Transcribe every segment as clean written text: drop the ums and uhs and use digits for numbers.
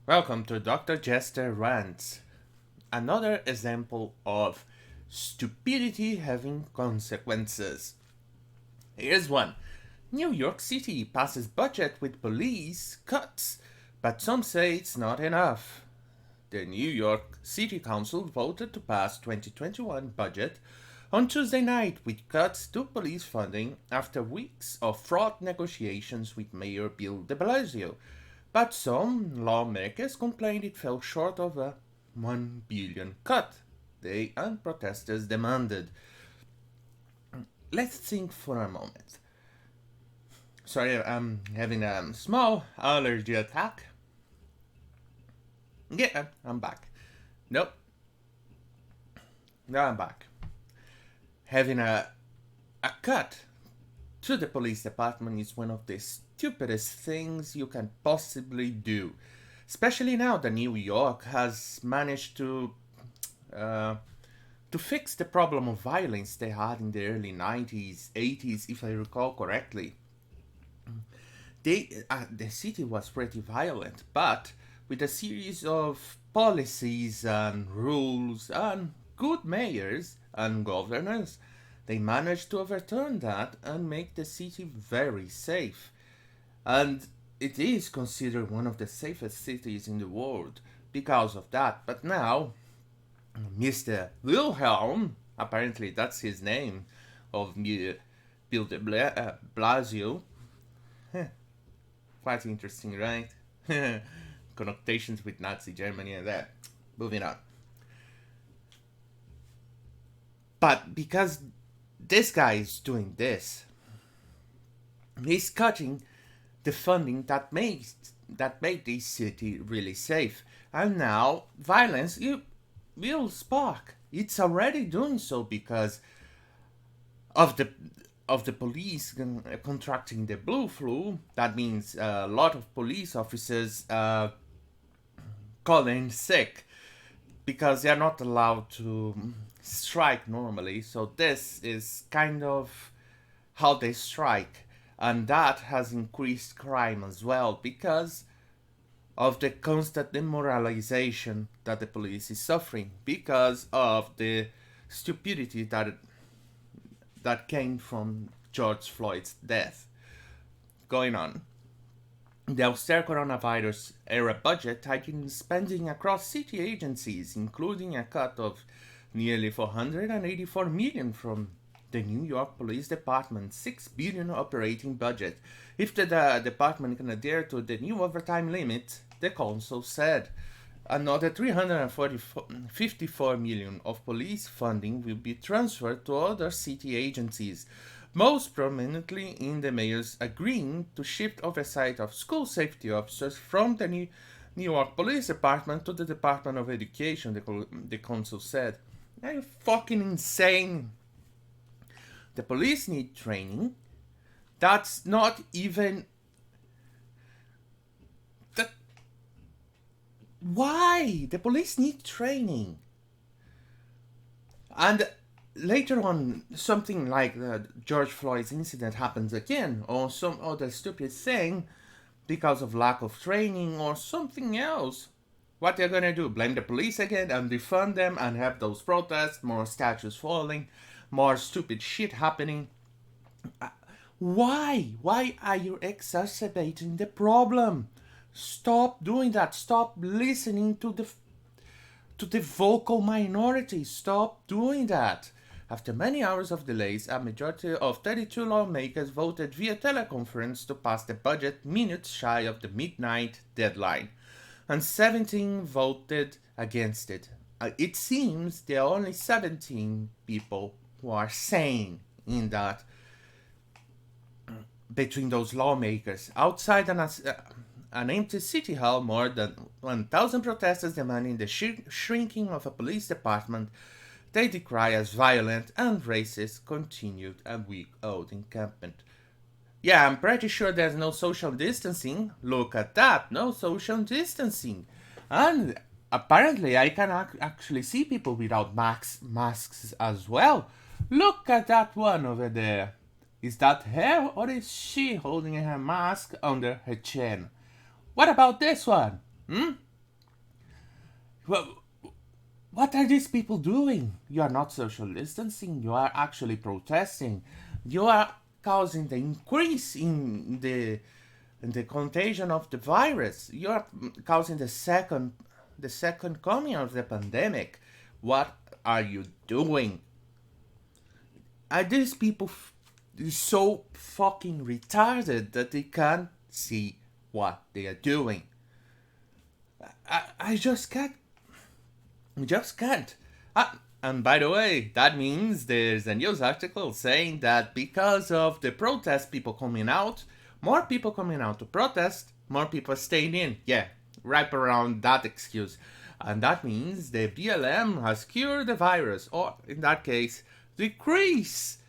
Welcome to Dr. Jester Rants, another example of stupidity having consequences. Here's one. New York City passes budget with police cuts, but some say it's not enough. The New York City Council voted to pass 2021 budget on Tuesday night with cuts to police funding after weeks of fraught negotiations with Mayor Bill de Blasio. But some lawmakers complained it fell short of a 1 billion cut they and protesters demanded. Let's think for a moment. Sorry, I'm having a small allergy attack. Yeah, I'm back. Nope. Now I'm back. Having a cut to the police department is one of the stupidest things you can possibly do. Especially now that New York has managed to fix the problem of violence they had in the early 90s, 80s, if I recall correctly. The city was pretty violent, but with a series of policies and rules and good mayors and governors, they managed to overturn that and make the city very safe. And it is considered one of the safest cities in the world because of that. But now, Mr. Wilhelm, apparently that's his name, of Bill de Blasio, quite interesting, right? Connotations with Nazi Germany and that. Moving on. But because this guy is doing this, he's cutting the funding that made this city really safe. And now violence will spark. It's already doing so because of the police contracting the blue flu. That means a lot of police officers calling sick because they are not allowed to strike normally. So this is kind of how they strike, and that has increased crime as well because of the constant demoralization that the police is suffering because of the stupidity that came from George Floyd's death. Going on. The austere coronavirus era budget tightened spending across city agencies, including a cut of nearly 484 million from the New York Police Department's 6 billion operating budget. If the department can adhere to the new overtime limit, the council said. Another 354 million of police funding will be transferred to other city agencies, most prominently in the mayor's agreeing to shift oversight of school safety officers from the New York Police Department to the Department of Education, the council said. Are you fucking insane? The police need training. That's not even... Why? The police need training. And later on, something like the George Floyd's incident happens again, or some other stupid thing because of lack of training or something else. What they're gonna do? Blame the police again and defund them and have those protests, more statues falling, more stupid shit happening. Why? Why are you exacerbating the problem? Stop doing that. Stop listening to the vocal minority. Stop doing that. After many hours of delays, a majority of 32 lawmakers voted via teleconference to pass the budget minutes shy of the midnight deadline, and 17 voted against it. It seems there are only 17 people who are sane in that between those lawmakers. Outside an empty city hall, more than 1,000 protesters demanding the shrinking of a police department they decry as violent and racist continued a week-old encampment. Yeah, I'm pretty sure there's no social distancing. Look at that, no social distancing. And apparently I can actually see people without masks as well. Look at that one over there. Is that her or is she holding her mask under her chin? What about this one? Well, what are these people doing? You are not social distancing, you are actually protesting. You are causing the increase in the contagion of the virus. You are causing the second coming of the pandemic. What are you doing? Are these people so fucking retarded that they can't see what they are doing? I just can't. Just can't. And by the way, that means there's a news article saying that because of the protest people coming out, more people coming out to protest, more people staying in. Yeah, wrap around that excuse. And that means the BLM has cured the virus, or in that case, decrease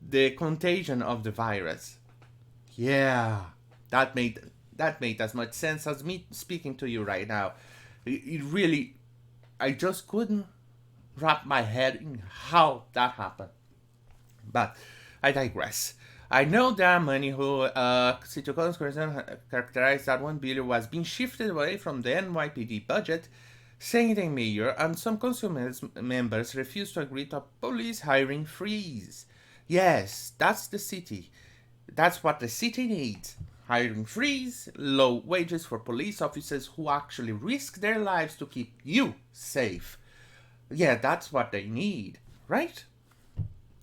the contagion of the virus. Yeah, that made that made as much sense as me speaking to you right now. It really, I just couldn't wrap my head in how that happened. But I digress. I know there are many who City Council characterized that 1 billion was being shifted away from the NYPD budget, saying the mayor and some council members refused to agree to a police hiring freeze. Yes, that's the city. That's what the city needs. Hiring freeze, low wages for police officers who actually risk their lives to keep you safe. Yeah, that's what they need, right?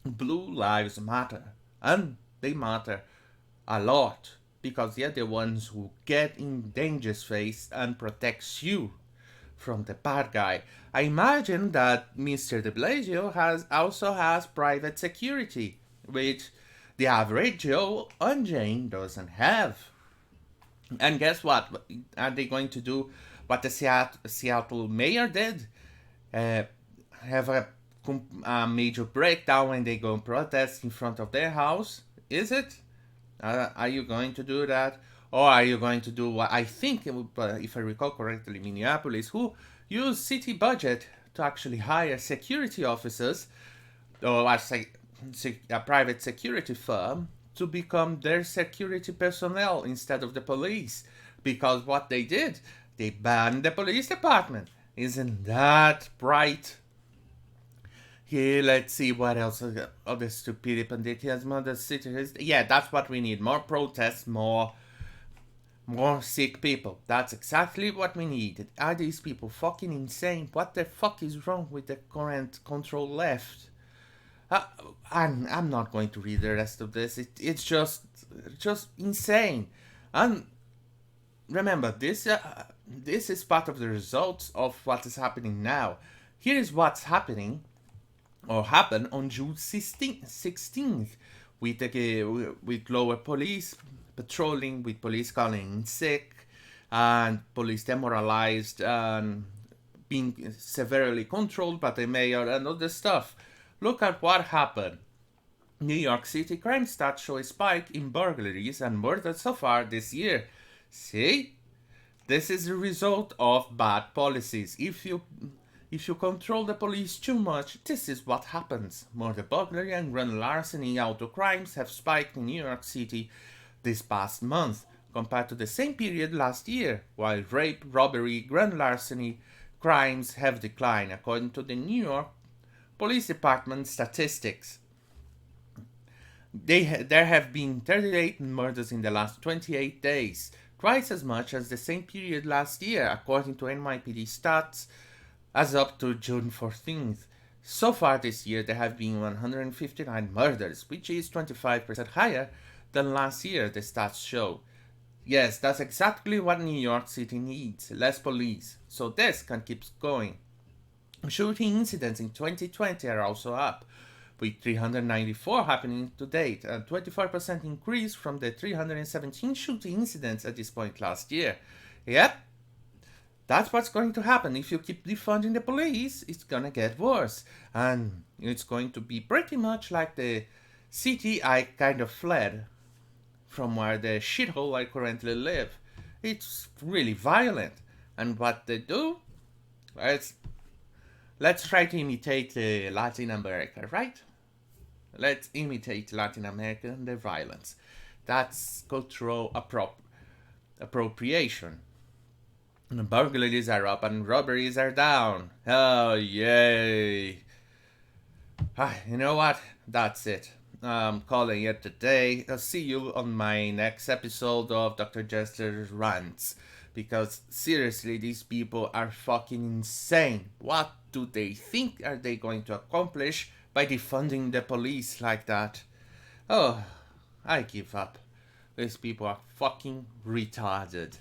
Blue lives matter. And they matter a lot. Because they're the ones who get in danger's face and protects you from the bad guy. I imagine that Mr. DiAngelo also has private security, which the average Joe and Jane doesn't have. And guess what? Are they going to do what the Seattle mayor did? Uh, have a major breakdown when they go and protest in front of their house? Is it? Are you going to do that? Or are you going to do what I think, if I recall correctly, Minneapolis, who use city budget to actually hire security officers or a private security firm to become their security personnel instead of the police? Because what they did, they banned the police department. Isn't that bright? Here, let's see what else. Other stupidity, pandemic, mother cities. Yeah, that's what we need. More protests, more sick people. That's exactly what we need. Are these people fucking insane? What the fuck is wrong with the current control left? Uh, I'm not going to read the rest of this. It's just insane. And remember, this is part of the results of what is happening now. Here is what's happening or happened on June 16th with lower police patrolling, with police calling in sick, and police demoralized and being severely controlled by the mayor and other stuff. Look at what happened. New York City crime stats show a spike in burglaries and murders so far this year. See? This is the result of bad policies. If you control the police too much, this is what happens. Murder, burglary, and grand larceny auto crimes have spiked in New York City this past month, compared to the same period last year, while rape, robbery, grand larceny crimes have declined, according to the New York Police Department statistics. There have been 38 murders in the last 28 days, twice as much as the same period last year, according to NYPD stats as up to June 14th. So far this year, there have been 159 murders, which is 25% higher than last year, the stats show. Yes, that's exactly what New York City needs, less police, so this can keep going. Shooting incidents in 2020 are also up, with 394 happening to date, a 24% increase from the 317 shooting incidents at this point last year. Yep, that's what's going to happen. If you keep defunding the police, it's gonna get worse. And it's going to be pretty much like the city I kind of fled from, where the shithole I currently live. It's really violent. And what they do, let's try to imitate Latin America, right? Let's imitate Latin America and their violence. That's cultural appropriation. Burglaries are up and robberies are down. Oh, yay. You know what? That's it. I'm calling it a day. I'll see you on my next episode of Dr. Jester's Rants. Because seriously, these people are fucking insane. What do they think are they going to accomplish by defunding the police like that? Oh, I give up. These people are fucking retarded.